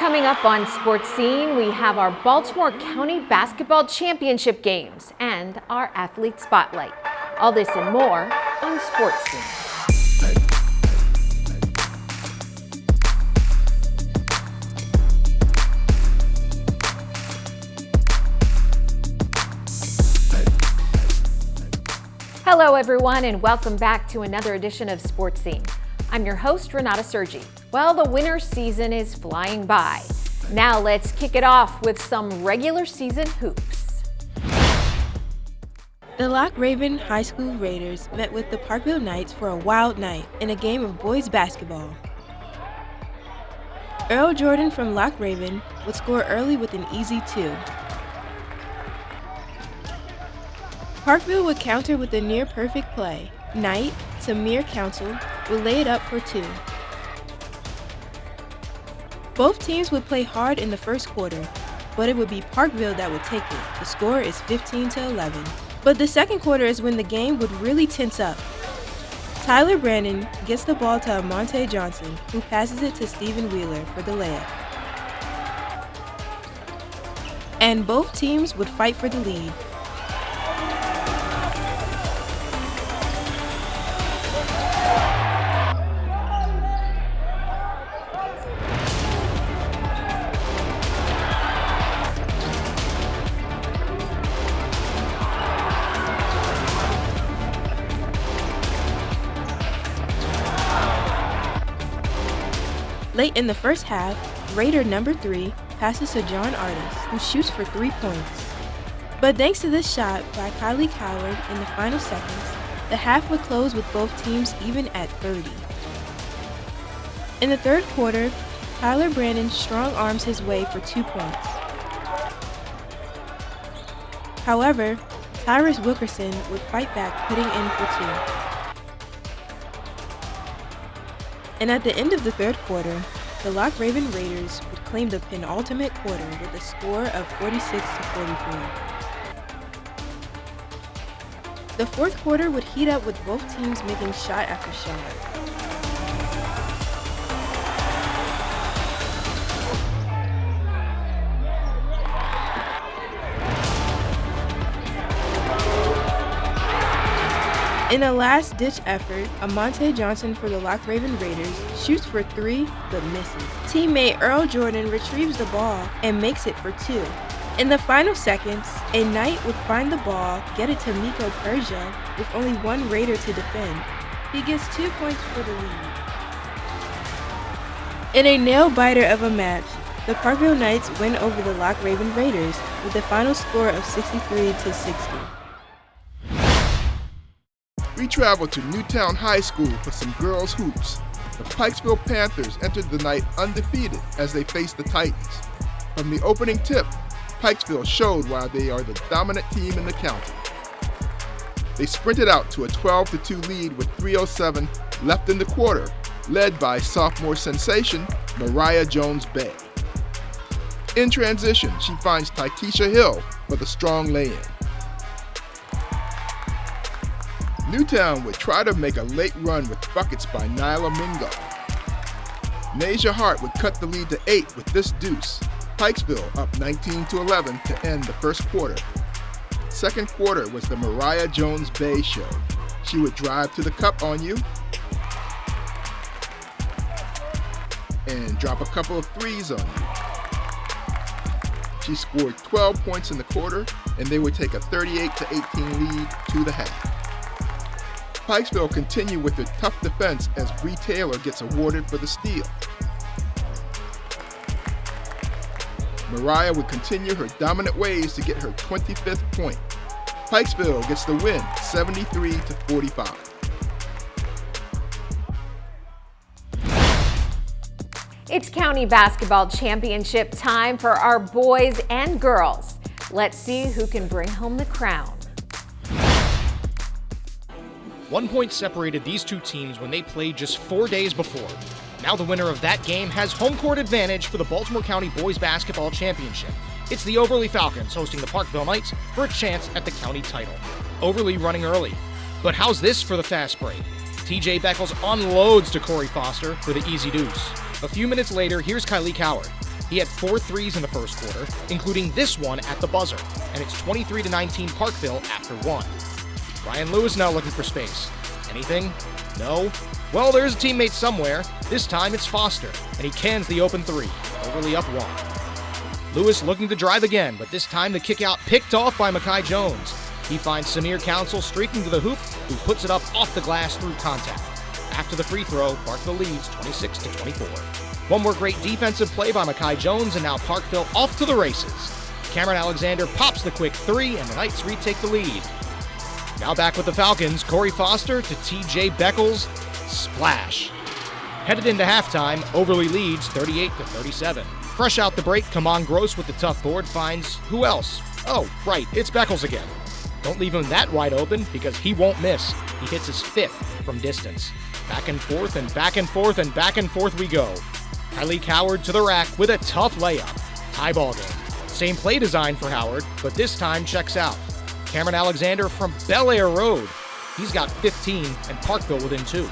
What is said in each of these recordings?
Coming up on Sports Scene, we have our Baltimore County Basketball Championship games and our Athlete Spotlight. All this and more on Sports Scene. Hello everyone and welcome back to another edition of Sports Scene. I'm your host, Renata Sergi. Well, the winter season is flying by. Now let's kick it off with some regular season hoops. The Loch Raven High School Raiders met with the Pikesville Knights for a wild night in a game of boys basketball. Earl Jordan from Loch Raven would score early with an easy 2. Parkville would counter with a near-perfect play. Knight, Samir Council, would lay it up for 2. Both teams would play hard in the first quarter, but it would be Parkville that would take it. The score is 15-11. But the second quarter is when the game would really tense up. Tyler Brandon gets the ball to Amonte Johnson, who passes it to Stephen Wheeler for the layup. And both teams would fight for the lead. Late in the first half, Raider number 3 passes to John Artis, who shoots for 3 points. But thanks to this shot by Kylie Coward in the final seconds, the half would close with both teams even at 30. In the third quarter, Tyler Brandon strong arms his way for 2 points. However, Tyrus Wilkerson would fight back, putting in for 2. And at the end of the third quarter, the Loch Raven Raiders would claim the penultimate quarter with a score of 46-44. The fourth quarter would heat up with both teams making shot after shot. In a last-ditch effort, Amonte Johnson for the Loch Raven Raiders shoots for 3 but misses. Teammate Earl Jordan retrieves the ball and makes it for 2. In the final seconds, a Knight would find the ball, get it to Miko Persia with only 1 Raider to defend. He gets 2 points for the lead. In a nail-biter of a match, the Parkville Knights win over the Loch Raven Raiders with a final score of 63-60. We traveled to Newtown High School for some girls' hoops. The Pikesville Panthers entered the night undefeated as they faced the Titans. From the opening tip, Pikesville showed why they are the dominant team in the county. They sprinted out to a 12-2 lead with 3:07 left in the quarter, led by sophomore sensation Mariah Jones-Bay. In transition, she finds Tykesha Hill for the strong lay-in. Newtown would try to make a late run with buckets by Nyla Mingo. Nasia Hart would cut the lead to 8 with this deuce. Pikesville up 19-11 to end the first quarter. Second quarter was the Mariah Jones-Bay show. She would drive to the cup on you and drop a couple of threes on you. She scored 12 points in the quarter, and they would take a 38-18 lead to the half. Pikesville continued with their tough defense as Bree Taylor gets awarded for the steal. Mariah would continue her dominant ways to get her 25th point. Pikesville gets the win, 73-45. It's County Basketball Championship time for our boys and girls. Let's see who can bring home the crown. 1 point separated these two teams when they played just 4 days before. Now the winner of that game has home court advantage for the Baltimore County Boys Basketball Championship. It's the Overly Falcons hosting the Pikesville Knights for a chance at the county title. Overly running early. But how's this for the fast break? TJ Beckles unloads to Corey Foster for the easy deuce. A few minutes later, here's Kylie Coward. He had 4 threes in the first quarter, including this one at the buzzer, and it's 23-19 Parkville after 1. Ryan Lewis now looking for space. Anything? No? Well, there's a teammate somewhere. This time it's Foster, and he cans the open 3, overly up 1. Lewis looking to drive again, but this time the kick out picked off by Mekhi Jones. He finds Samir Council streaking to the hoop, who puts it up off the glass through contact. After the free throw, Parkville leads 26-24. One more great defensive play by Mekhi Jones, and now Parkville off to the races. Cameron Alexander pops the quick 3, and the Knights retake the lead. Now back with the Falcons, Corey Foster to TJ Beckles. Splash. Headed into halftime, Overly leads 38-37. Fresh out the break, Kamon Gross with the tough board finds who else? Oh, right, it's Beckles again. Don't leave him that wide open because he won't miss. He hits his 5th from distance. Back and forth and back and forth and back and forth we go. Tyleek Howard to the rack with a tough layup. Tie ball game. Same play design for Howard, but this time checks out. Cameron Alexander from Bel Air Road. He's got 15 and Parkville within 2.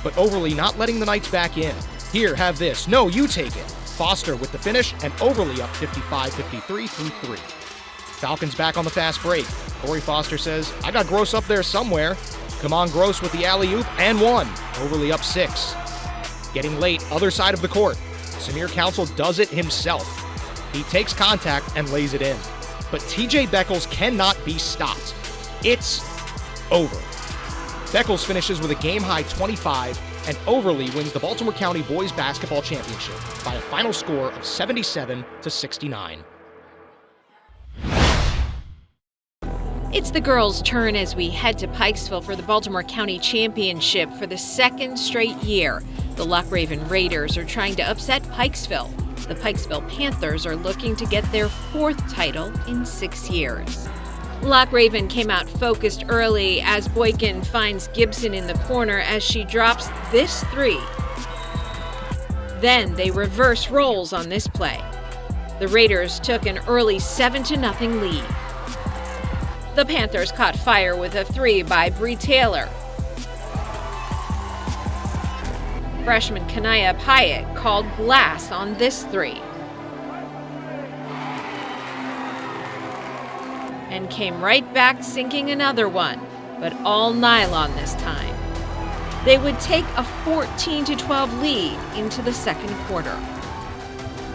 But Overly not letting the Knights back in. Here, have this. No, you take it. Foster with the finish and Overly up 55-53 through 3. Falcons back on the fast break. Corey Foster says, I got Gross up there somewhere. Kamon Gross with the alley-oop and 1. Overly up 6. Getting late, other side of the court. Samir Council does it himself. He takes contact and lays it in. But TJ Beckles cannot be stopped. It's over. Beckles finishes with a game-high 25, and Overly wins the Baltimore County Boys Basketball Championship by a final score of 77-69. It's the girls' turn as we head to Pikesville for the Baltimore County Championship for the 2nd straight year. The Loch Raven Raiders are trying to upset Pikesville. The Pikesville Panthers are looking to get their 4th title in 6 years. Loch Raven came out focused early as Boykin finds Gibson in the corner as she drops this 3. Then they reverse roles on this play. The Raiders took an early 7-0 lead. The Panthers caught fire with a 3 by Bree Taylor. Freshman Kanaya Pyatt called glass on this 3. And came right back sinking another one, but all nylon this time. They would take a 14-12 lead into the 2nd quarter.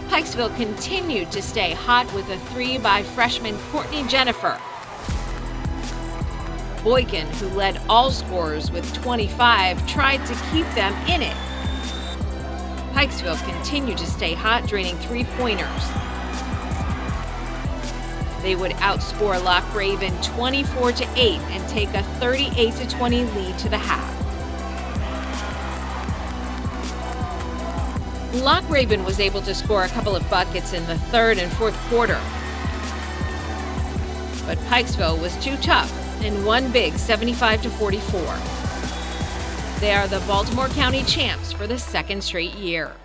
Pikesville continued to stay hot with a 3 by freshman Courtney Jennifer. Boykin, who led all scorers with 25, tried to keep them in it. Pikesville continued to stay hot, draining 3-pointers. They would outscore Loch Raven 24-8 and take a 38-20 lead to the half. Loch Raven was able to score a couple of buckets in the 3rd and 4th quarter. But Pikesville was too tough and won big 75-44. They are the Baltimore County champs for the 2nd straight year.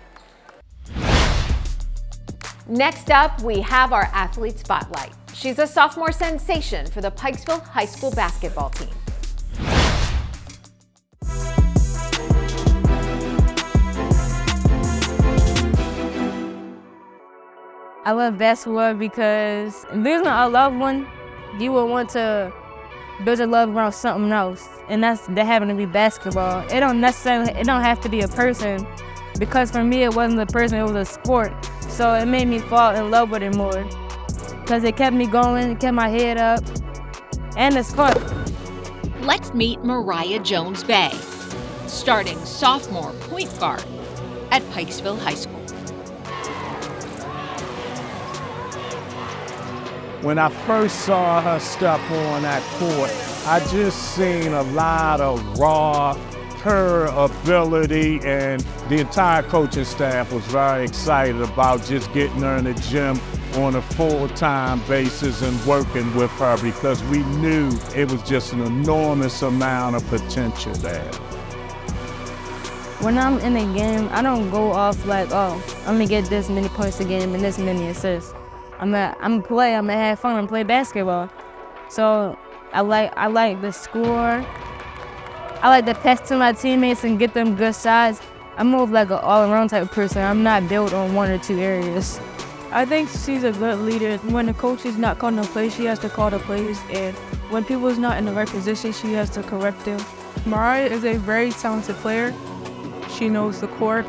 Next up, we have our athlete spotlight. She's a sophomore sensation for the Pikesville High School basketball team. I love basketball because losing a loved one, you would want to build your love around something else, and that happened to be basketball. It don't have to be a person, because for me it wasn't a person, it was a sport. So it made me fall in love with it more, because it kept me going, it kept my head up, and it's fun. Let's meet Mariah Jones Bay, starting sophomore point guard at Pikesville High School. When I first saw her step on that court, I just seen a lot of raw, her ability, and the entire coaching staff was very excited about just getting her in the gym on a full-time basis and working with her, because we knew it was just an enormous amount of potential there. When I'm in a game, I don't go off like, oh, I'm gonna get this many points a game and this many assists. I'm gonna play, I'm gonna have fun, I'm gonna play basketball. So I like the score. I like to pass to my teammates and get them good shots. I'm more of like an all-around type of person. I'm not built on one or two areas. I think she's a good leader. When the coach is not calling the plays, she has to call the plays, and when people is not in the right position, she has to correct them. Mariah is a very talented player. She knows the court.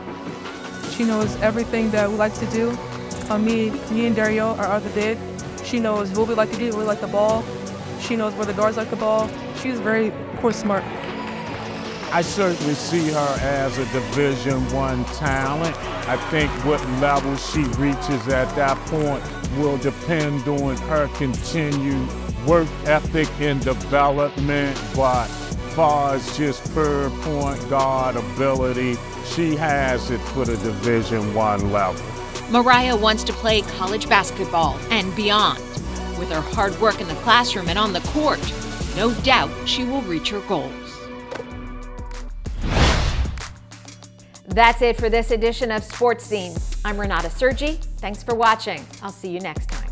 She knows everything that we like to do. Me and Dario, our other big, she knows what we like to do, we like the ball. She knows where the guards like the ball. She's very court smart. I certainly see her as a Division I talent. I think what level she reaches at that point will depend on her continued work ethic and development, but as far as just pure point guard ability, she has it for the Division I level. Mariah wants to play college basketball and beyond. With her hard work in the classroom and on the court, no doubt she will reach her goals. That's it for this edition of Sports Scene. I'm Renata Sergi. Thanks for watching. I'll see you next time.